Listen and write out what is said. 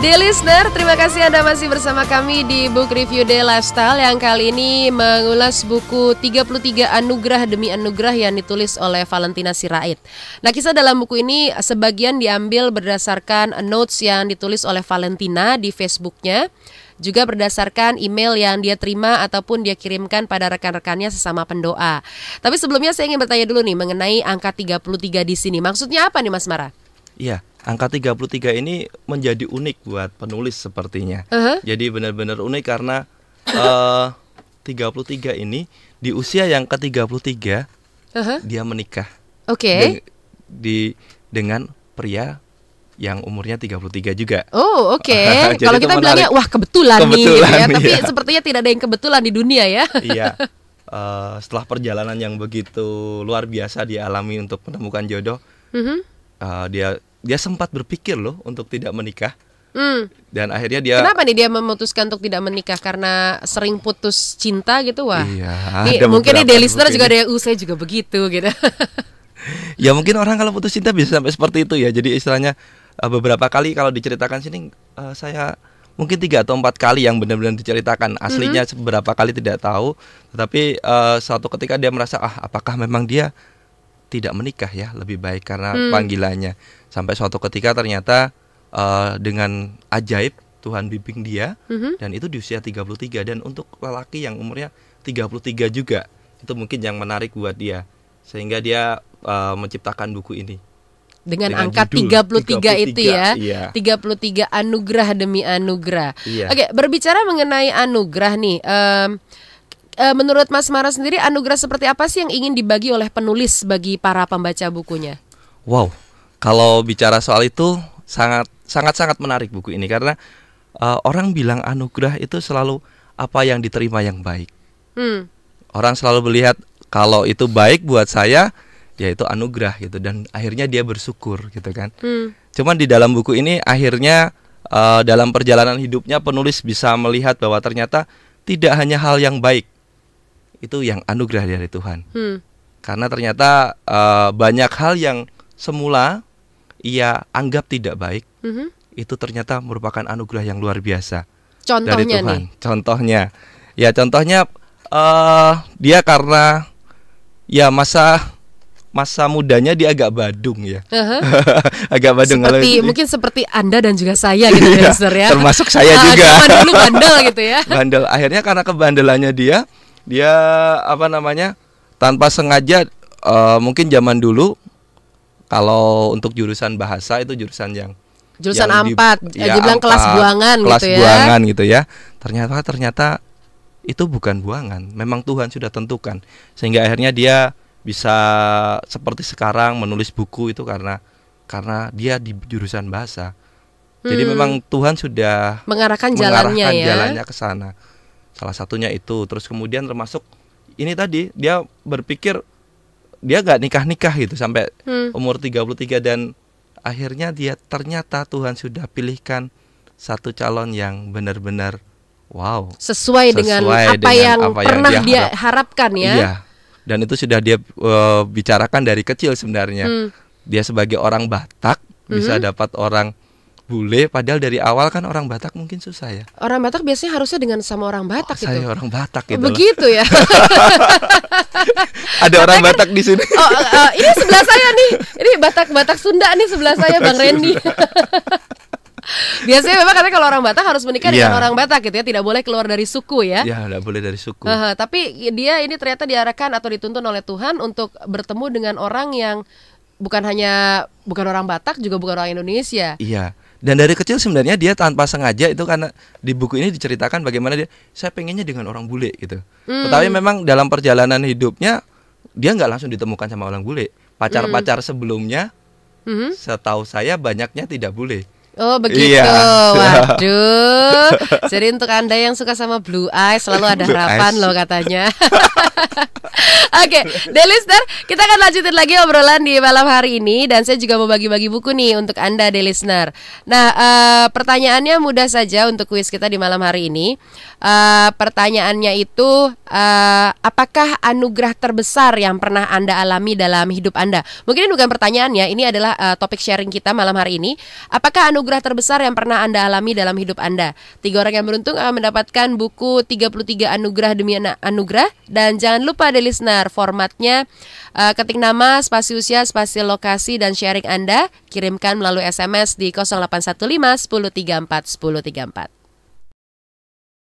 Dear listener, terima kasih Anda masih bersama kami di Book Review Day Lifestyle yang kali ini mengulas buku 33 Anugerah Demi Anugerah yang ditulis oleh Valentina Sirait. Nah, kisah dalam buku ini sebagian diambil berdasarkan notes yang ditulis oleh Valentina di Facebooknya, juga berdasarkan email yang dia terima ataupun dia kirimkan pada rekan-rekannya sesama pendoa. Tapi sebelumnya saya ingin bertanya dulu nih mengenai angka 33 di sini. Maksudnya apa nih Mas Mara? Iya, angka 33 ini menjadi unik buat penulis sepertinya. Jadi benar-benar unik karena 33 ini di usia yang ke-33 dia menikah. Oke. Dengan pria yang umurnya 33 juga. Oh, oke. Kalau kita bilangnya wah kebetulan nih gitu ya. Tapi sepertinya tidak ada yang kebetulan di dunia ya. Iya. Setelah perjalanan yang begitu luar biasa dia alami untuk menemukan jodoh, dia sempat berpikir loh untuk tidak menikah. Dan akhirnya dia... Kenapa nih dia memutuskan untuk tidak menikah? Karena sering putus cinta gitu? Wah, iya, mungkin nih listener juga ada yang saya juga begitu gitu. Ya mungkin orang kalau putus cinta bisa sampai seperti itu ya. Jadi istilahnya beberapa kali kalau diceritakan sini, saya mungkin 3 atau 4 kali yang benar-benar diceritakan. Aslinya beberapa kali tidak tahu. Tetapi suatu ketika dia merasa apakah memang dia tidak menikah ya, lebih baik karena panggilannya. Sampai suatu ketika ternyata dengan ajaib Tuhan bimbing dia, dan itu di usia 33. Dan untuk lelaki yang umurnya 33 juga, itu mungkin yang menarik buat dia, sehingga dia menciptakan buku ini dengan angka judul 33 itu ya. Iya. 33 anugerah demi anugerah. Iya. Oke, berbicara mengenai anugerah nih, menurut Mas Mara sendiri, anugerah seperti apa sih yang ingin dibagi oleh penulis bagi para pembaca bukunya? Wow, kalau bicara soal itu sangat menarik buku ini karena orang bilang anugerah itu selalu apa yang diterima yang baik. Orang selalu melihat kalau itu baik buat saya, ya itu anugerah gitu, dan akhirnya dia bersyukur gitu kan. Cuman di dalam buku ini akhirnya dalam perjalanan hidupnya penulis bisa melihat bahwa ternyata tidak hanya hal yang baik itu yang anugerah dari Tuhan. Karena ternyata banyak hal yang semula ia anggap tidak baik, itu ternyata merupakan anugerah yang luar biasa. Contohnya dari Tuhan. Nih? Contohnya dia karena ya masa mudanya dia agak badung ya. Agak badung. Mungkin seperti Anda dan juga saya gitu ya. Termasuk saya juga. Zaman dulu bandel gitu ya. Bandel. Akhirnya karena kebandelannya dia tanpa sengaja, mungkin zaman dulu kalau untuk jurusan bahasa itu jurusan yang A4, dibilang kelas buangan kelas gitu ya. Buangan gitu ya. Ternyata itu bukan buangan, memang Tuhan sudah tentukan, sehingga akhirnya dia bisa seperti sekarang menulis buku itu karena dia di jurusan bahasa. Jadi memang Tuhan sudah mengarahkan jalannya ke sana. Salah satunya itu. Terus kemudian termasuk ini tadi, dia berpikir dia gak nikah-nikah gitu sampai umur 33, dan akhirnya ternyata Tuhan sudah pilihkan satu calon yang benar-benar wow, sesuai dengan apa yang pernah dia harapkan ya. Iya. Dan itu sudah dia bicarakan dari kecil sebenarnya. Dia sebagai orang Batak bisa dapat orang bule, padahal dari awal kan orang Batak mungkin susah ya. Orang Batak biasanya harusnya dengan sama orang Batak gitu. Saya orang Batak gitu. Begitu ya. Ada orang Batak di sini. Ini sebelah saya nih. Ini Batak Sunda nih sebelah saya, Bang Randy. Biasanya memang katanya kalau orang Batak harus menikah dengan orang Batak gitu ya, tidak boleh keluar dari suku ya. Iya, tidak boleh dari suku. Tapi dia ini ternyata diarahkan atau dituntun oleh Tuhan untuk bertemu dengan orang yang bukan orang Batak, juga bukan orang Indonesia. Iya. Dan dari kecil sebenarnya dia tanpa sengaja itu, karena di buku ini diceritakan bagaimana saya pengennya dengan orang bule gitu. Tetapi memang dalam perjalanan hidupnya dia nggak langsung ditemukan sama orang bule. Pacar-pacar sebelumnya, setahu saya banyaknya tidak bule. Oh begitu, waduh. Jadi untuk Anda yang suka sama Blue Eyes selalu ada harapan loh katanya. Oke, Delister, kita akan lanjutin lagi obrolan di malam hari ini. Dan saya juga mau bagi-bagi buku nih untuk Anda, Delistener. Nah, pertanyaannya mudah saja untuk kuis kita di malam hari ini. Pertanyaannya itu, apakah anugerah terbesar yang pernah Anda alami dalam hidup Anda? Mungkin ini bukan pertanyaannya, ini adalah topik sharing kita malam hari ini. Apakah anugerah terbesar yang pernah Anda alami dalam hidup Anda? 3 orang yang beruntung akan mendapatkan buku 33 anugerah demi anugerah. Dan jangan lupa, Listener, formatnya ketik nama, spasi usia, spasi lokasi, dan sharing Anda. Kirimkan melalui SMS di 0815 1034 1034.